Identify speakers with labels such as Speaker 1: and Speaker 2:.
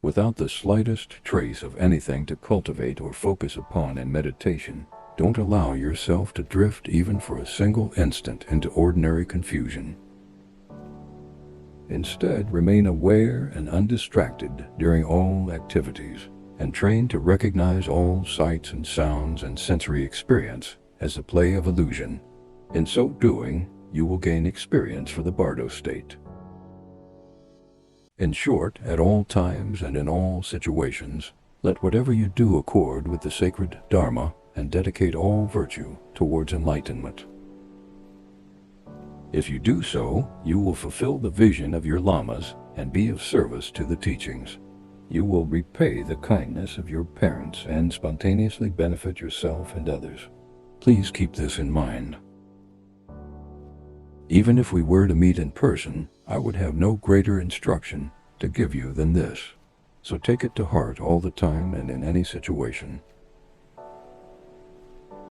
Speaker 1: without the slightest trace of anything to cultivate or focus upon in meditation. Don't allow yourself to drift even for a single instant into ordinary confusion. Instead, remain aware and undistracted during all activities, and train to recognize all sights and sounds and sensory experience as the play of illusion. In so doing, you will gain experience for the bardo state. In short, at all times and in all situations, let whatever you do accord with the sacred Dharma and dedicate all virtue towards enlightenment. If you do so, you will fulfill the vision of your lamas and be of service to the teachings. You will repay the kindness of your parents and spontaneously benefit yourself and others. Please keep this in mind. Even if we were to meet in person, I would have no greater instruction to give you than this. So take it to heart all the time and in any situation.